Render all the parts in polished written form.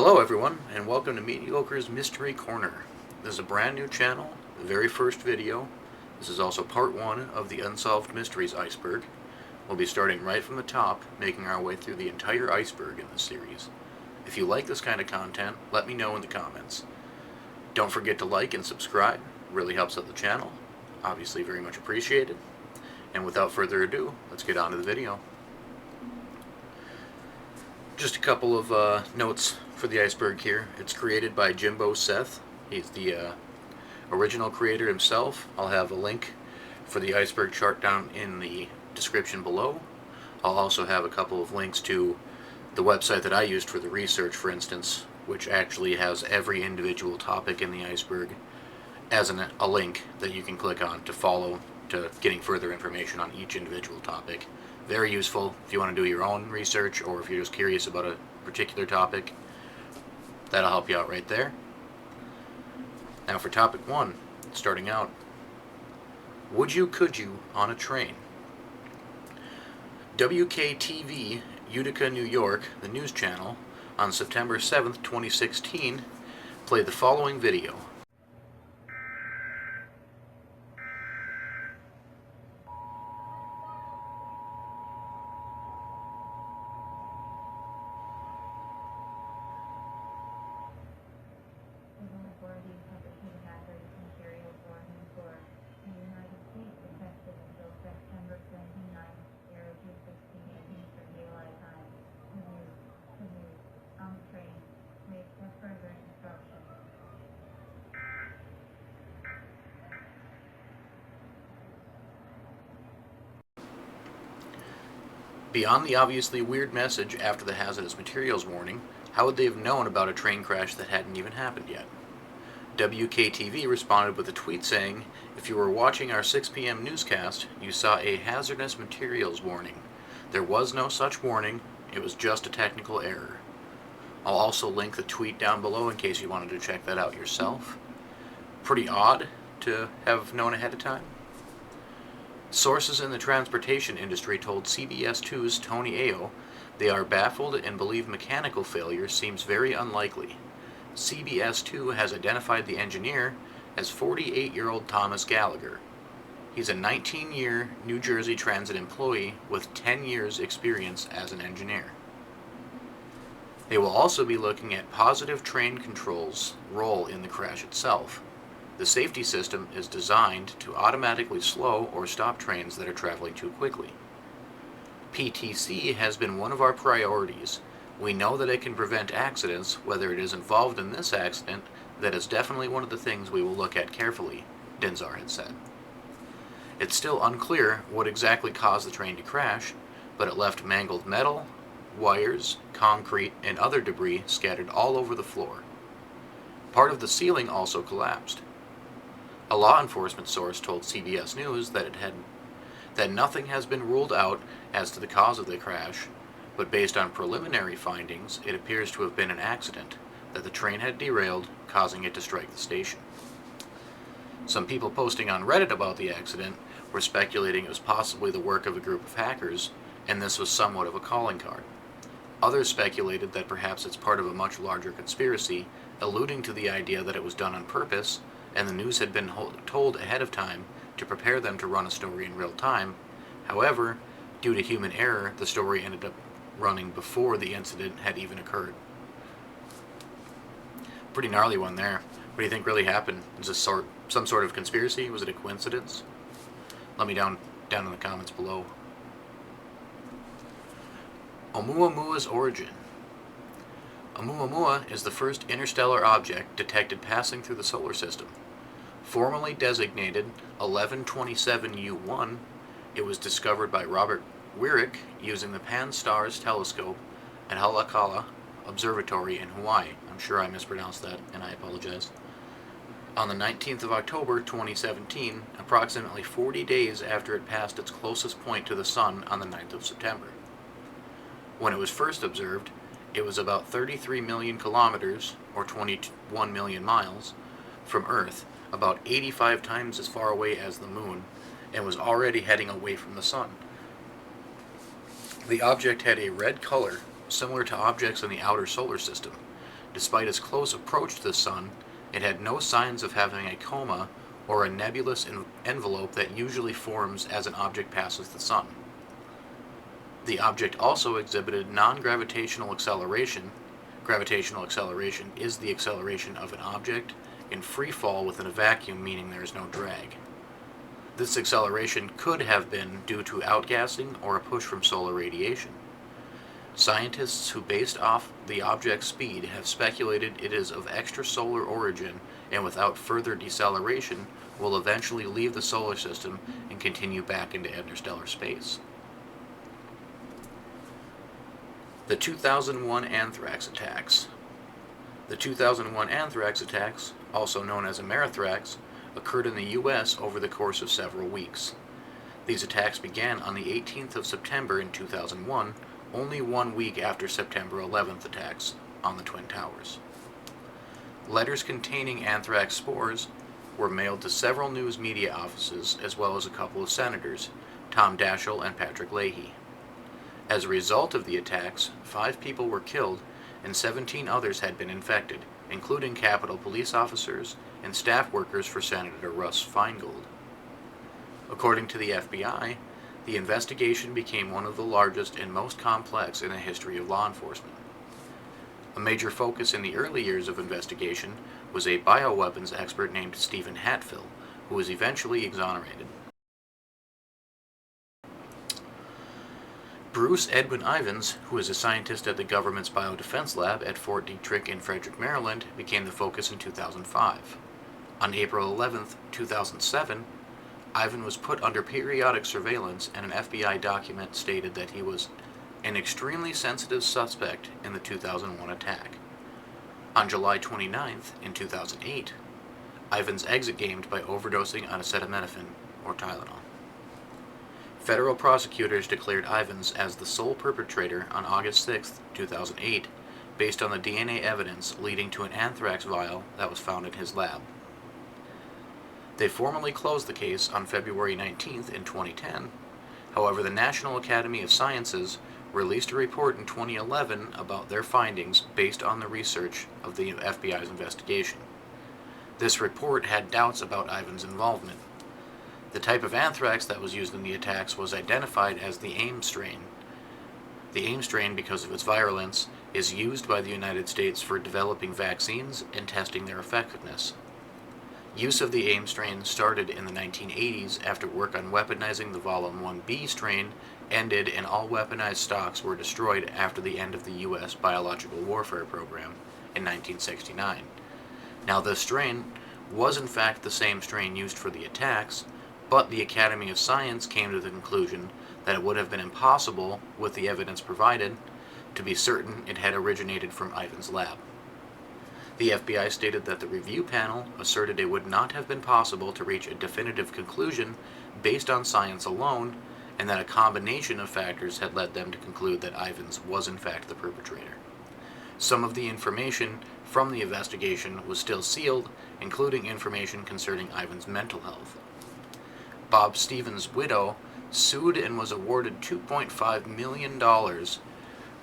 Hello everyone, and welcome to Mediocre's Mystery Corner. This is a brand new channel, the very first video. This is also part 1 of the Unsolved Mysteries Iceberg. We'll be starting right from the top, making our way through the entire iceberg in this series. If you like this kind of content, let me know in the comments. Don't forget to like and subscribe, it really helps out the channel. Obviously very much appreciated. And without further ado, let's get on to the video. Just a couple of notes for the iceberg here. It's created by Jimboseth. He's the original creator himself. I'll have a link for the iceberg chart down in the description below. I'll also have a couple of links to the website that I used for the research, for instance, which actually has every individual topic in the iceberg as a link that you can click on to follow to getting further information on each individual topic. Very useful if you want to do your own research or if you're just curious about a particular topic. That'll help you out right there. Now for topic 1, starting out. Would you, could you, on a train? WKTV, Utica, New York, the news channel, on September 7th, 2016, played the following video. Authorities have repeated hazardous materials warning for the United States effective until September 29th, 2016, Eastern Daylight Time. The news on the train wait for further instructions. Beyond the obviously weird message after the hazardous materials warning, how would they have known about a train crash that hadn't even happened yet? WKTV responded with a tweet saying, "If you were watching our 6 p.m. newscast, you saw a hazardous materials warning. There was no such warning, it was just a technical error." I'll also link the tweet down below in case you wanted to check that out yourself. Pretty odd to have known ahead of time. Sources in the transportation industry told CBS 2's Tony Ayo they are baffled and believe mechanical failure seems very unlikely. CBS 2 has identified the engineer as 48-year-old Thomas Gallagher. He's a 19-year New Jersey Transit employee with 10 years experience as an engineer. They will also be looking at positive train control's role in the crash itself. The safety system is designed to automatically slow or stop trains that are traveling too quickly. PTC has been one of our priorities. We know that it can prevent accidents, whether it is involved in this accident. That is definitely one of the things we will look at carefully, Denzar had said. It's still unclear what exactly caused the train to crash, but it left mangled metal, wires, concrete, and other debris scattered all over the floor. Part of the ceiling also collapsed. A law enforcement source told CBS News that nothing has been ruled out as to the cause of the crash, but based on preliminary findings, it appears to have been an accident, that the train had derailed, causing it to strike the station. Some people posting on Reddit about the accident were speculating it was possibly the work of a group of hackers, and this was somewhat of a calling card. Others speculated that perhaps it's part of a much larger conspiracy, alluding to the idea that it was done on purpose, and the news had been told ahead of time to prepare them to run a story in real time. However, due to human error, the story ended up running before the incident had even occurred. Pretty gnarly one there. What do you think really happened? Is this some sort of conspiracy? Was it a coincidence? Let me down in the comments below. Omuamua's origin. Omuamua is the first interstellar object detected passing through the solar system. Formally designated 1127U1, it was discovered by Robert Wyrick using the Pan-STARRS telescope at Halakala Observatory in Hawaii. I'm sure I mispronounced that, and I apologize. On the 19th of October 2017, approximately 40 days after it passed its closest point to the Sun on the 9th of September. When it was first observed, it was about 33 million kilometers, or 21 million miles, from Earth, about 85 times as far away as the Moon, and was already heading away from the Sun. The object had a red color, similar to objects in the outer solar system. Despite its close approach to the Sun, it had no signs of having a coma or a nebulous envelope that usually forms as an object passes the Sun. The object also exhibited non-gravitational acceleration. Gravitational acceleration is the acceleration of an object in free fall within a vacuum, meaning there is no drag. This acceleration could have been due to outgassing or a push from solar radiation. Scientists who based off the object's speed have speculated it is of extrasolar origin and without further deceleration will eventually leave the solar system and continue back into interstellar space. The 2001 Anthrax attacks. The 2001 Anthrax attacks, also known as Amerithrax, occurred in the U.S. over the course of several weeks. These attacks began on the 18th of September in 2001, only 1 week after September 11th attacks on the Twin Towers. Letters containing anthrax spores were mailed to several news media offices as well as a couple of senators, Tom Daschle and Patrick Leahy. As a result of the attacks, 5 people were killed and 17 others had been infected, including Capitol police officers and staff workers for Senator Russ Feingold. According to the FBI, the investigation became one of the largest and most complex in the history of law enforcement. A major focus in the early years of investigation was a bioweapons expert named Stephen Hatfill, who was eventually exonerated. Bruce Edwin Ivins, who is a scientist at the government's biodefense lab at Fort Detrick in Frederick, Maryland, became the focus in 2005. On April 11, 2007, Ivan was put under periodic surveillance, and an FBI document stated that he was an extremely sensitive suspect in the 2001 attack. On July 29th, in 2008, Ivans exit-gamed by overdosing on acetaminophen or Tylenol. Federal prosecutors declared Ivans as the sole perpetrator on August 6, 2008, based on the DNA evidence leading to an anthrax vial that was found in his lab. They formally closed the case on February 19th in 2010. However, the National Academy of Sciences released a report in 2011 about their findings based on the research of the FBI's investigation. This report had doubts about Ivan's involvement. The type of anthrax that was used in the attacks was identified as the AIM strain. The AIM strain, because of its virulence, is used by the United States for developing vaccines and testing their effectiveness. Use of the AIM strain started in the 1980s after work on weaponizing the Volume 1B strain ended and all weaponized stocks were destroyed after the end of the U.S. biological warfare program in 1969. Now, this strain was in fact the same strain used for the attacks, but the Academy of Science came to the conclusion that it would have been impossible, with the evidence provided, to be certain it had originated from Ivan's lab. The FBI stated that the review panel asserted it would not have been possible to reach a definitive conclusion based on science alone, and that a combination of factors had led them to conclude that Ivans was in fact the perpetrator. Some of the information from the investigation was still sealed, including information concerning Ivan's mental health. Bob Stevens' widow sued and was awarded $2.5 million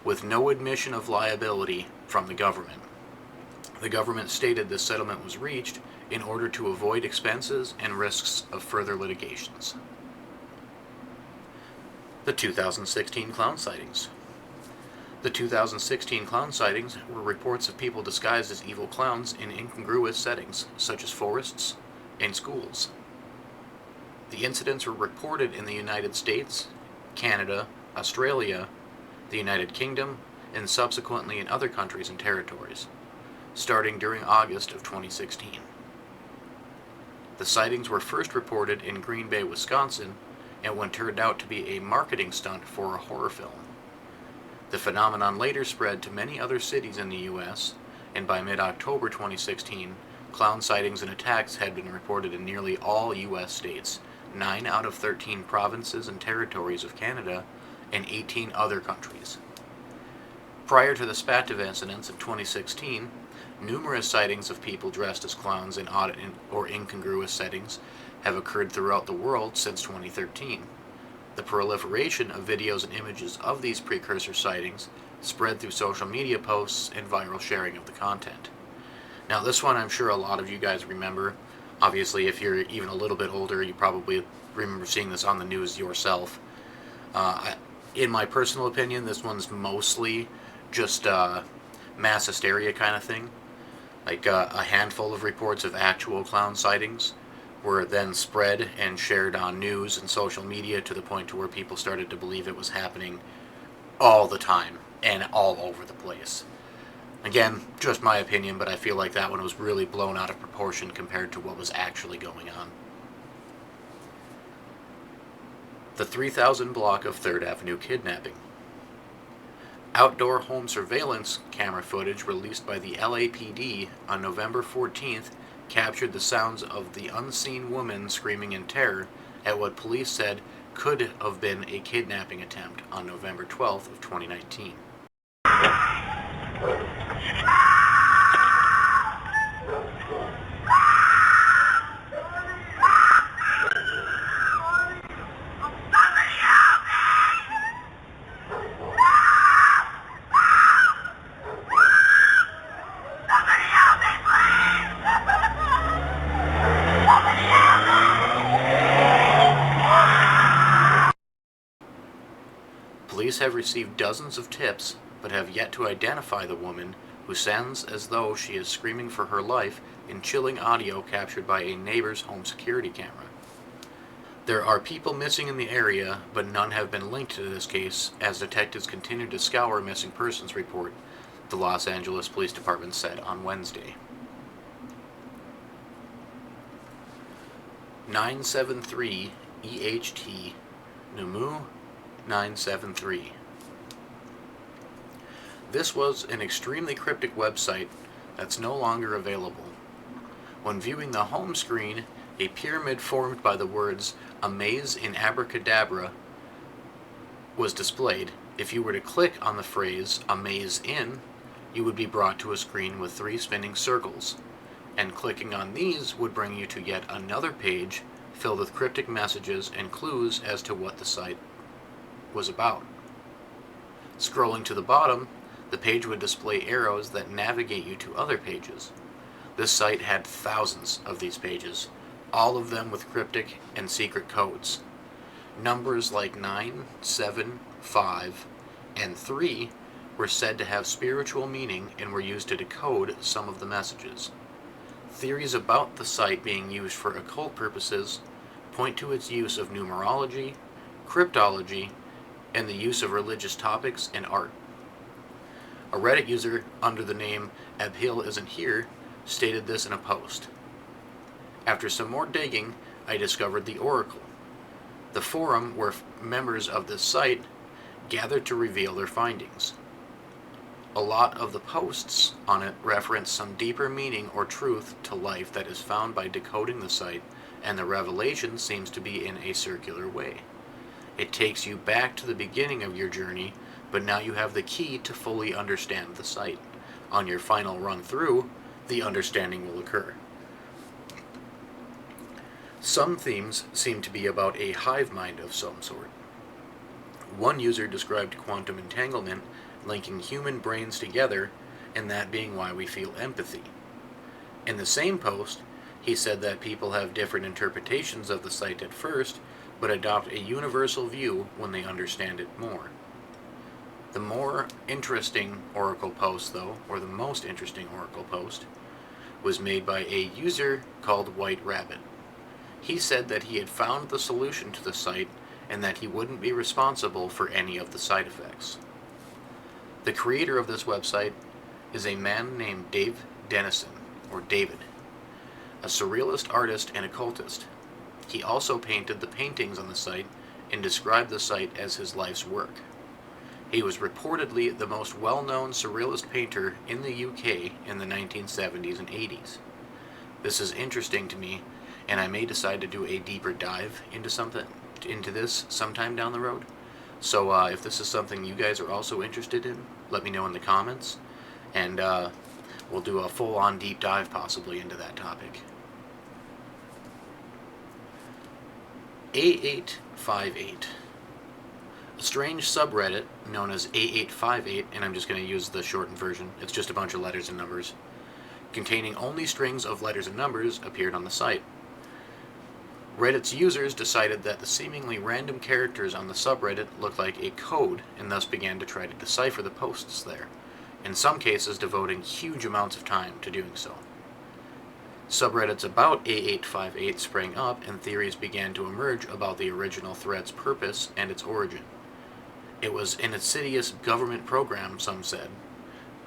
with no admission of liability from the government. The government stated this settlement was reached in order to avoid expenses and risks of further litigations. The 2016 clown sightings. The 2016 clown sightings were reports of people disguised as evil clowns in incongruous settings, such as forests and schools. The incidents were reported in the United States, Canada, Australia, the United Kingdom, and subsequently in other countries and territories, starting during August of 2016. The sightings were first reported in Green Bay, Wisconsin, and what turned out to be a marketing stunt for a horror film. The phenomenon later spread to many other cities in the U.S., and by mid-October 2016, clown sightings and attacks had been reported in nearly all U.S. states, 9 out of 13 provinces and territories of Canada, and 18 other countries. Prior to the Spativ incidents of 2016, numerous sightings of people dressed as clowns in odd or incongruous settings have occurred throughout the world since 2013. The proliferation of videos and images of these precursor sightings spread through social media posts and viral sharing of the content. Now, this one I'm sure a lot of you guys remember. Obviously, if you're even a little bit older, you probably remember seeing this on the news yourself. In my personal opinion, this one's mostly just mass hysteria kind of thing. Like a handful of reports of actual clown sightings were then spread and shared on news and social media to the point to where people started to believe it was happening all the time and all over the place. Again, just my opinion, but I feel like that one was really blown out of proportion compared to what was actually going on. The 3000 block of 3rd Avenue kidnapping. Outdoor home surveillance camera footage released by the LAPD on November 14th captured the sounds of the unseen woman screaming in terror at what police said could have been a kidnapping attempt on November 12th of 2019. Police have received dozens of tips, but have yet to identify the woman, who sounds as though she is screaming for her life in chilling audio captured by a neighbor's home security camera. There are people missing in the area, but none have been linked to this case as detectives continue to scour missing persons report, the Los Angeles Police Department said on Wednesday. 973 EHT Numu 973. This was an extremely cryptic website that's no longer available. When viewing the home screen, a pyramid formed by the words "Amaze in Abracadabra" was displayed. If you were to click on the phrase "Amaze in," you would be brought to a screen with 3 spinning circles, and clicking on these would bring you to yet another page filled with cryptic messages and clues as to what the site was about. Scrolling to the bottom, the page would display arrows that navigate you to other pages. This site had thousands of these pages, all of them with cryptic and secret codes. Numbers like 9, 7, 5, and 3 were said to have spiritual meaning and were used to decode some of the messages. Theories about the site being used for occult purposes point to its use of numerology, cryptology, and the use of religious topics and art. A Reddit user under the name Abhill Isn't Here stated this in a post. After some more digging, I discovered the Oracle, the forum where members of this site gathered to reveal their findings. A lot of the posts on it reference some deeper meaning or truth to life that is found by decoding the site, and the revelation seems to be in a circular way. It takes you back to the beginning of your journey, but now you have the key to fully understand the site. On your final run through, the understanding will occur. Some themes seem to be about a hive mind of some sort. One user described quantum entanglement linking human brains together, and that being why we feel empathy. In the same post, he said that people have different interpretations of the site at first, but adopt a universal view when they understand it more. The more interesting Oracle post, though, or the most interesting Oracle post, was made by a user called White Rabbit. He said that he had found the solution to the site and that he wouldn't be responsible for any of the side effects. The creator of this website is a man named Dave Dennison, or David, a surrealist artist and occultist. He also painted the paintings on the site and described the site as his life's work. He was reportedly the most well-known surrealist painter in the UK in the 1970s and 80s. This is interesting to me, and I may decide to do a deeper dive into this sometime down the road. So if this is something you guys are also interested in, let me know in the comments, and we'll do a full-on deep dive possibly into that topic. A858. A strange subreddit known as A858, and I'm just going to use the shortened version, it's just a bunch of letters and numbers, containing only strings of letters and numbers, appeared on the site. Reddit's users decided that the seemingly random characters on the subreddit looked like a code and thus began to try to decipher the posts there, in some cases devoting huge amounts of time to doing so. Subreddits about A858 sprang up and theories began to emerge about the original thread's purpose and its origin. It was an insidious government program, some said.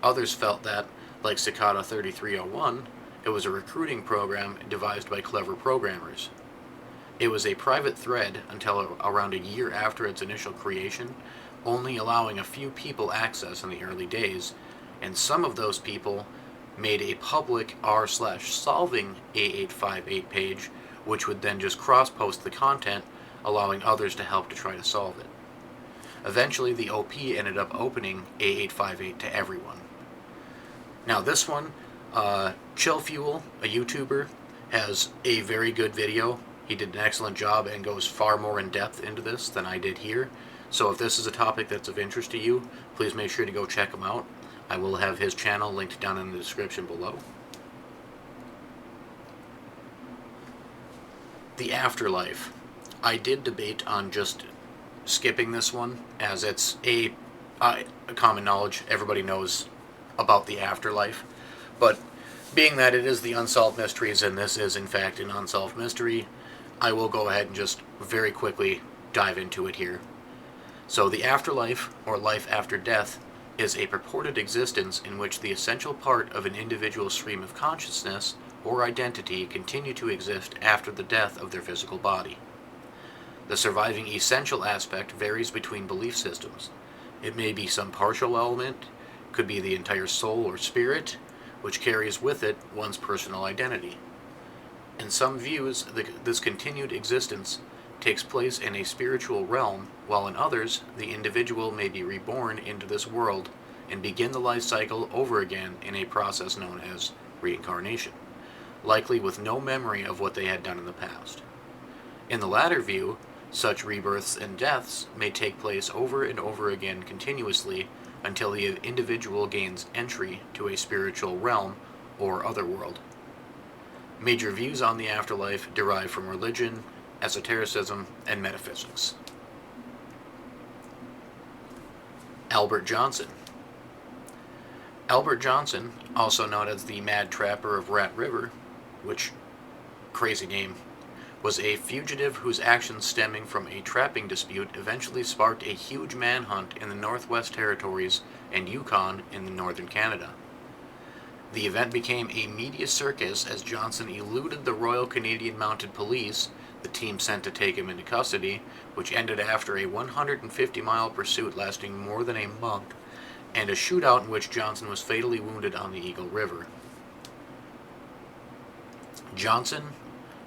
Others felt that, like Cicada 3301, it was a recruiting program devised by clever programmers. It was a private thread until around a year after its initial creation, only allowing a few people access in the early days, and some of those people made a public r/solving A858 page, which would then just cross-post the content, allowing others to help to try to solve it. Eventually, the OP ended up opening A858 to everyone. Now this one, Chill Fuel, a YouTuber, has a very good video. He did an excellent job and goes far more in depth into this than I did here. So if this is a topic that's of interest to you, please make sure to go check him out. I will have his channel linked down in the description below. The afterlife. I did debate on just skipping this one, as it's a common knowledge. Everybody knows about the afterlife. But being that it is the Unsolved Mysteries, and this is in fact an unsolved mystery, I will go ahead and just very quickly dive into it here. So the afterlife, or life after death, is a purported existence in which the essential part of an individual's stream of consciousness or identity continue to exist after the death of their physical body. The surviving essential aspect varies between belief systems. It may be some partial element, could be the entire soul or spirit, which carries with it one's personal identity. In some views, this continued existence takes place in a spiritual realm, while in others, the individual may be reborn into this world and begin the life cycle over again in a process known as reincarnation, likely with no memory of what they had done in the past. In the latter view, such rebirths and deaths may take place over and over again continuously until the individual gains entry to a spiritual realm or other world. Major views on the afterlife derive from religion, esotericism, and metaphysics. Albert Johnson. Albert Johnson, also known as the Mad Trapper of Rat River, which, crazy name, was a fugitive whose actions stemming from a trapping dispute eventually sparked a huge manhunt in the Northwest Territories and Yukon in northern Canada. The event became a media circus as Johnson eluded the Royal Canadian Mounted Police, the team sent to take him into custody, which ended after a 150-mile pursuit lasting more than a month, and a shootout in which Johnson was fatally wounded on the Eagle River. Johnson,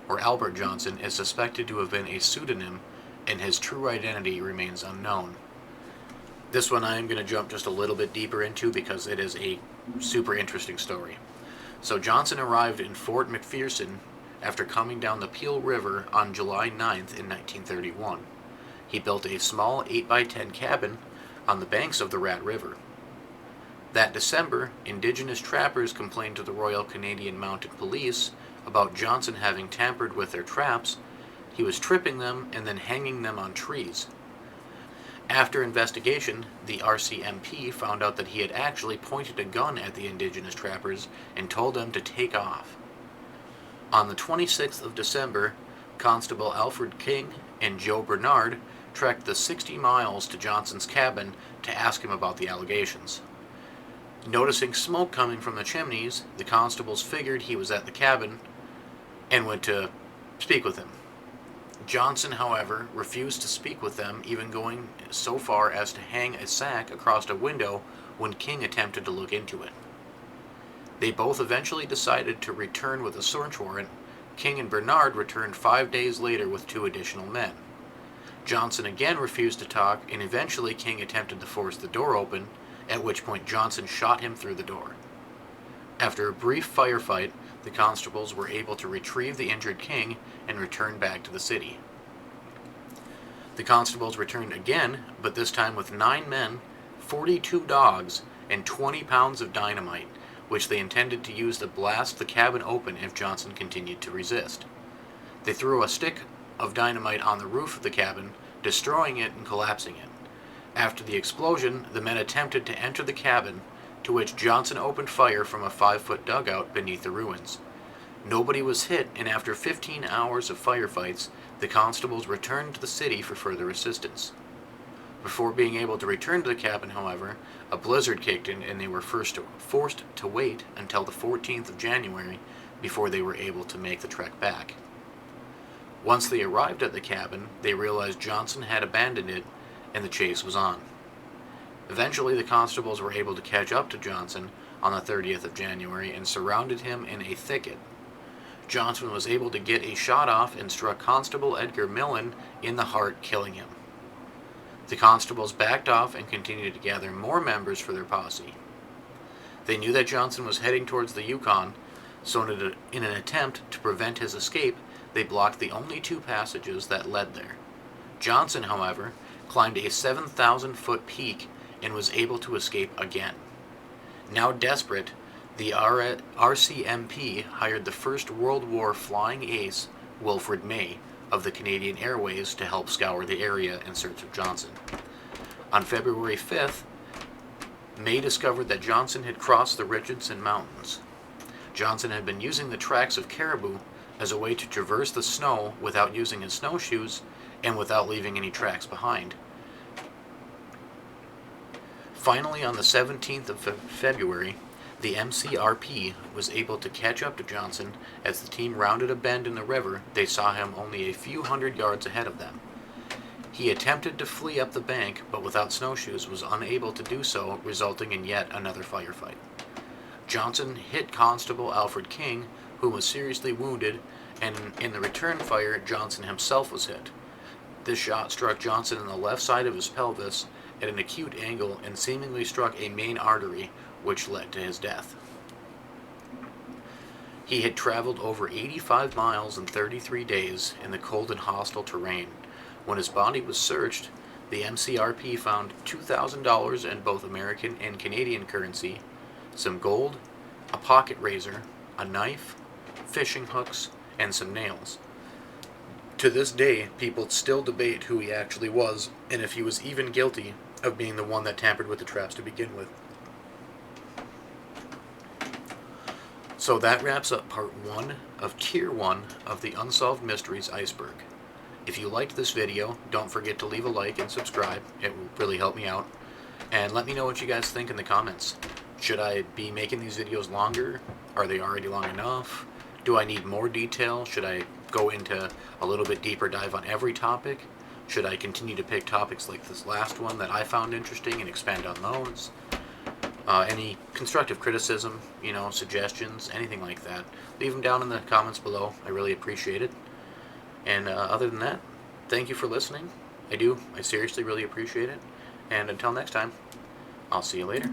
or Albert Johnson, is suspected to have been a pseudonym, and his true identity remains unknown. This one I am going to jump just a little bit deeper into because it is a super interesting story. So Johnson arrived in Fort McPherson after coming down the Peel River on July 9th in 1931. He built a small 8x10 cabin on the banks of the Rat River. That December, indigenous trappers complained to the Royal Canadian Mounted Police about Johnson having tampered with their traps. He was tripping them and then hanging them on trees. After investigation, the RCMP found out that he had actually pointed a gun at the indigenous trappers and told them to take off. On the 26th of December, Constable Alfred King and Joe Bernard trekked the 60 miles to Johnson's cabin to ask him about the allegations. Noticing smoke coming from the chimneys, the constables figured he was at the cabin and went to speak with him. Johnson, however, refused to speak with them, even going so far as to hang a sack across a window when King attempted to look into it. They both eventually decided to return with a search warrant. King and Bernard returned 5 days later with 2 additional men. Johnson again refused to talk, and eventually King attempted to force the door open, at which point Johnson shot him through the door. After a brief firefight, the constables were able to retrieve the injured King and return back to the city. The constables returned again, but this time with 9 men, 42 dogs, and 20 pounds of dynamite, which they intended to use to blast the cabin open if Johnson continued to resist. They threw a stick of dynamite on the roof of the cabin, destroying it and collapsing it. After the explosion, the men attempted to enter the cabin, to which Johnson opened fire from a 5-foot dugout beneath the ruins. Nobody was hit, and after 15 hours of firefights, the constables returned to the city for further assistance. Before being able to return to the cabin, however, a blizzard kicked in and they were forced to wait until the 14th of January before they were able to make the trek back. Once they arrived at the cabin, they realized Johnson had abandoned it and the chase was on. Eventually, the constables were able to catch up to Johnson on the 30th of January and surrounded him in a thicket. Johnson was able to get a shot off and struck Constable Edgar Millen in the heart, killing him. The constables backed off and continued to gather more members for their posse. They knew that Johnson was heading towards the Yukon, so in an attempt to prevent his escape, they blocked the only 2 passages that led there. Johnson, however, climbed a 7,000-foot peak and was able to escape again. Now desperate, the RCMP hired the First World War flying ace, Wilfred May, of the Canadian Airways to help scour the area in search of Johnson. On February 5th, May discovered that Johnson had crossed the Richardson Mountains. Johnson had been using the tracks of caribou as a way to traverse the snow without using his snowshoes and without leaving any tracks behind. Finally, on the 17th of February, the MCRP was able to catch up to Johnson. As the team rounded a bend in the river, they saw him only a few hundred yards ahead of them. He attempted to flee up the bank, but without snowshoes was unable to do so, resulting in yet another firefight. Johnson hit Constable Alfred King, who was seriously wounded, and in the return fire, Johnson himself was hit. This shot struck Johnson in the left side of his pelvis at an acute angle and seemingly struck a main artery, which led to his death. He had traveled over 85 miles in 33 days in the cold and hostile terrain. When his body was searched, the MCRP found $2,000 in both American and Canadian currency, some gold, a pocket razor, a knife, fishing hooks, and some nails. To this day, people still debate who he actually was, and if he was even guilty of being the one that tampered with the traps to begin with. So that wraps up part 1 of Tier 1 of the Unsolved Mysteries Iceberg. If you liked this video, don't forget to leave a like and subscribe. It will really help me out. And let me know what you guys think in the comments. Should I be making these videos longer? Are they already long enough? Do I need more detail? Should I go into a little bit deeper dive on every topic? Should I continue to pick topics like this last one that I found interesting and expand on those? Any constructive criticism, suggestions, anything like that, leave them down in the comments below. I really appreciate it. And other than that, thank you for listening. I seriously really appreciate it. And until next time, I'll see you later.